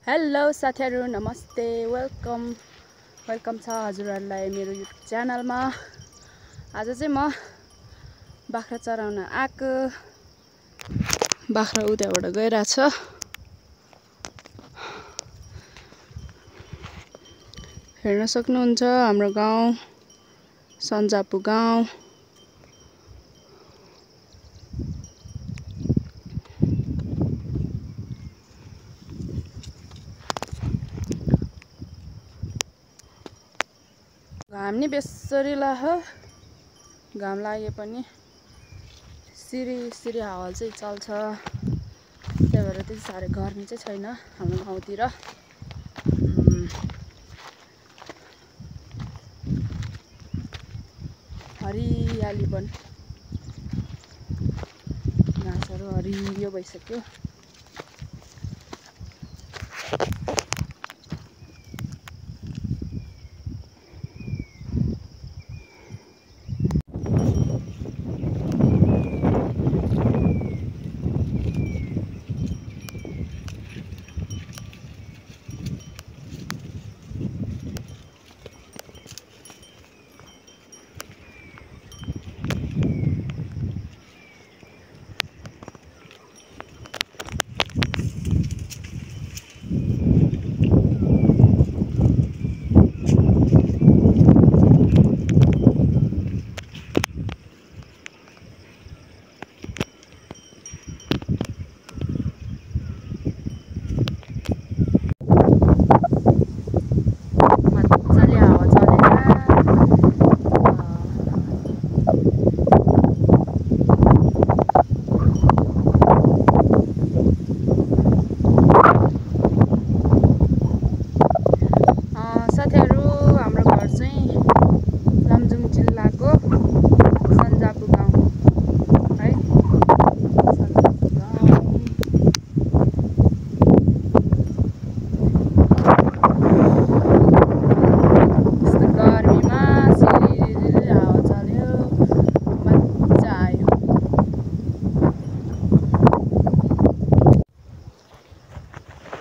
Hello साथीहरु, नमस्ते, welcome छ हजुरहरुलाई मेरो युट्युब च्यानलमा। आज चाहिँ म बाख्रा चराउन आएको। बाख्रा उताबाट गइराछ। हेर्न सक्नुहुन्छ हाम्रो गाउँ सन्जापु गाउँ। घाम नि बेसरी लाग्यो। घाम लागे पनि सिरी हावा चाहिँ चल्छ। त्यही भएर त्यति साह्रो गर्मी चाहिँ छैन हाम्रो गाउँतिर। हरियाली वन, घाँसहरू हरियो भइसक्यो।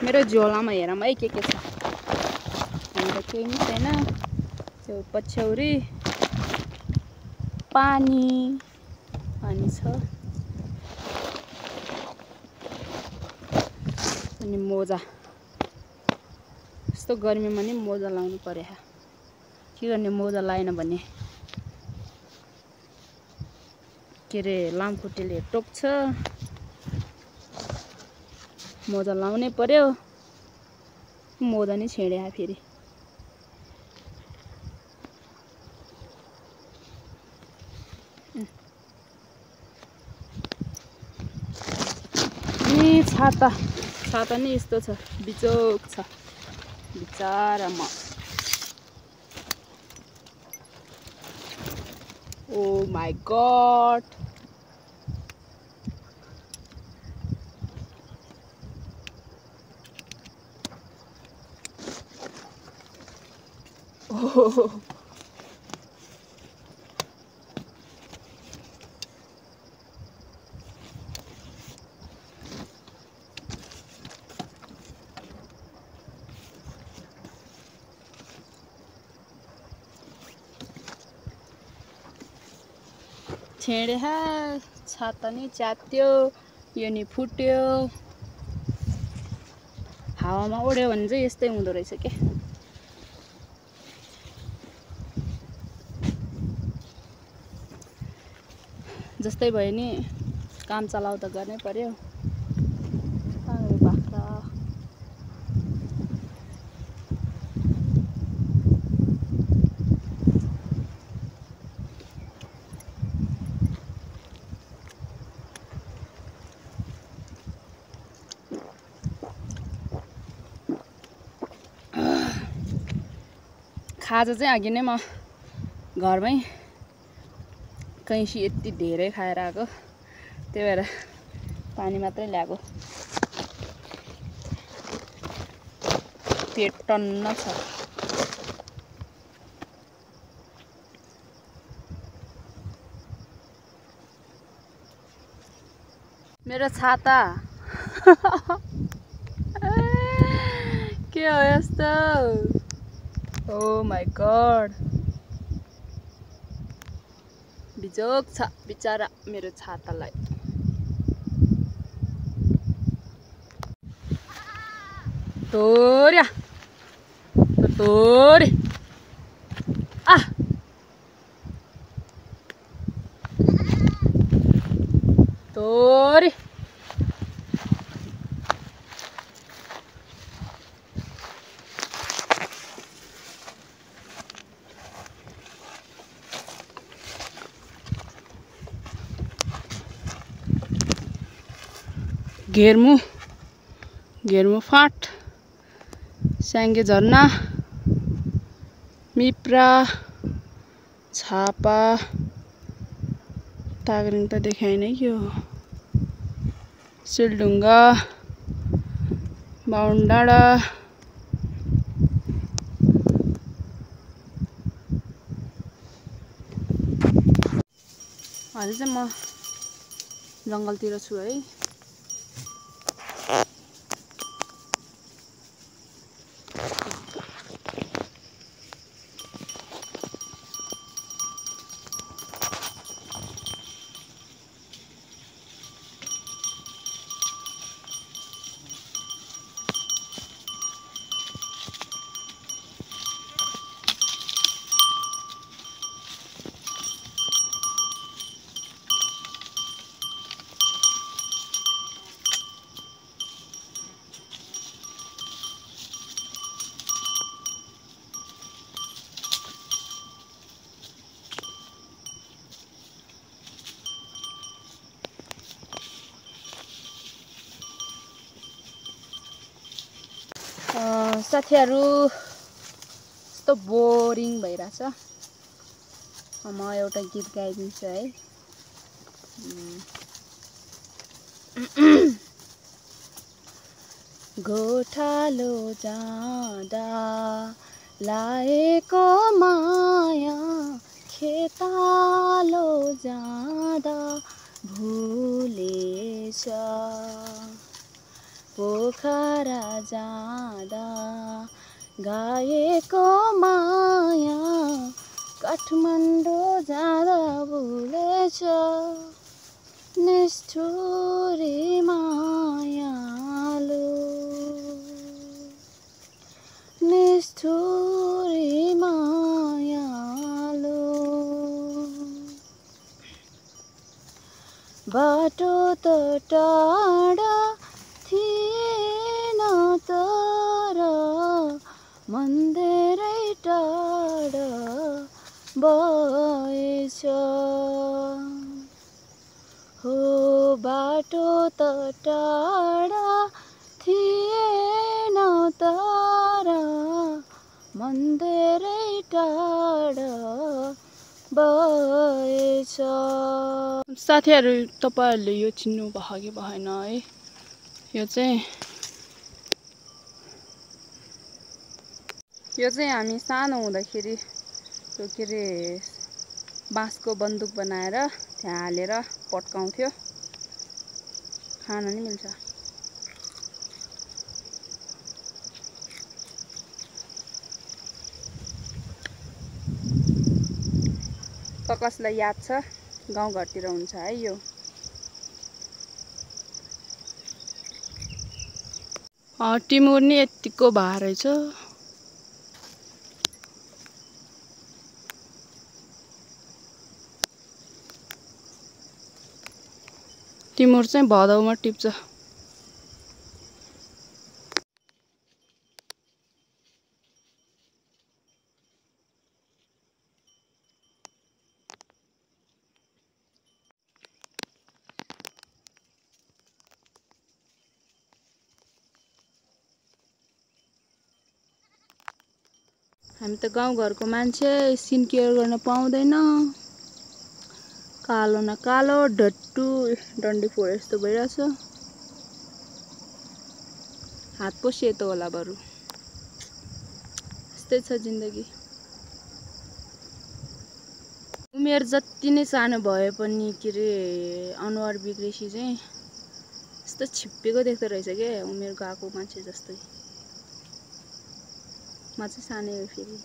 मेरो झोलामा हेरौँ है के छ। हामीलाई केही नि छैन। त्यो पछ्यौरी पानी छ अनि मोजा। यस्तो गर्मीमा नि मोजा लाउनु पर्यो। के गर्ने, मोजा लाएन भने के रे लामखुट्टेले टोक्छ। मोजा लाउनै पर्यो। मोजा नि छेड्या फेरि। नि छाता नि यस्तो छ, बिचोक छ। बिचारा म। ओ माई गॉड। ओह, छेड्या छाता नि च्यात्यो, यो नि फुट्यो। हावामा उड्यो भने चाहिँ यस्तै हुँदो रहेछ के। जस्तै भयो नि काम चलाउ त गर्नै पर्यो। बाख्रा खाजा चाहिँ अघि नै म घरमै कैँसी यति धेरै खाएर आएको। त्यही भएर पानी मात्रै ल्याएको। पेट टन्न छ। मेरो छाता के हो यस्तो? ओ माय गॉड, बिजोक छ बिचारा मेरो छातालाई। तोर्या तोरे आ तोरे घेर्मु फाँट, स्याङ्गे झरना, मिप्रा, छापा, तागरिङ त देखाइ नै यो, सिलढुङ्गा, बाहुन डाँडा, अहिले चाहिँ म जङ्गलतिर छु है। साथीहरू यस्तो बोरिङ भइरहेछ। म एउटा गीत गाइदिन्छु है। गोठालो जाँदा लाएको माया, खेतालो जाँदा भुलेछ, पोखरा जाँदा गाएको माया, काठमाडौँ जाँदा भुलेछ, निष्ठुरी मायालु, निष्ठुरी मायालु। बाटो त टाढा थिएन तर मन धेरै टाढा भएछ, हो बाटो त टाढा थिएन तर मन धेरै टाढा भएछ। साथीहरू तपाईहरुले यो चिन्नु भयो कि भएन है? यो चाहिँ हामी सानो हुँदाखेरि त्यो के रे बाँसको बन्दुक बनाएर त्यहाँ हालेर पड्काउँथ्यो, खान नि मिल्छ। कसलाई याद छ? गाउँघरतिर हुन्छ है यो। टिमुर नि यतिको भए रहेछ। टिमुर चाहिँ भदौमा टिप्छ। हामी त गाउँघरको मान्छे स्किन केयर गर्न पाउँदैन। कालो न कालो ढट्टु डन्डीफोर यस्तो भइरहेछ। हात पो सेतो होला बरु। यस्तै छ जिन्दगी। उमेर जति नै सानो भए पनि के रे अनुहार बिग्रेसी चाहिँ यस्तो छिप्पेको देख्दो रहेछ के उमेर गएको मान्छे जस्तै। म चाहिँ सानै हो फेरि।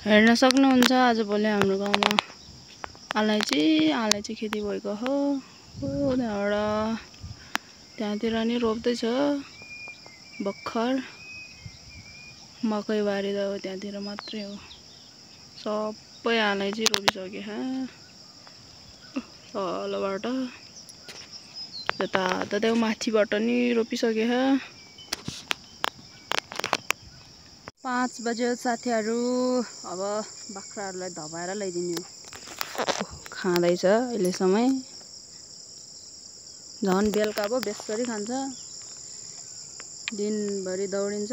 हेर्न सक्नुहुन्छ आजभोलि हाम्रो गाउँमा अलैँची खेती भएको हो। त्यहाँबाट त्यहाँतिर नि रोप्दैछ भर्खर। मकैबारी त त्यहाँतिर मात्रै हो, सबै अलैँची रोपिसके तलबाट त्यता त्यो माथिबाट नि रोपिसके। 5 बज्यो साथीहरू। अब बाख्राहरूलाई धपाएर ल्याइदिने हो। खाँदैछ अहिलेसम्म, झन् बेलुका पो बेसरी खान्छ। दिनभरि दौडिन्छ।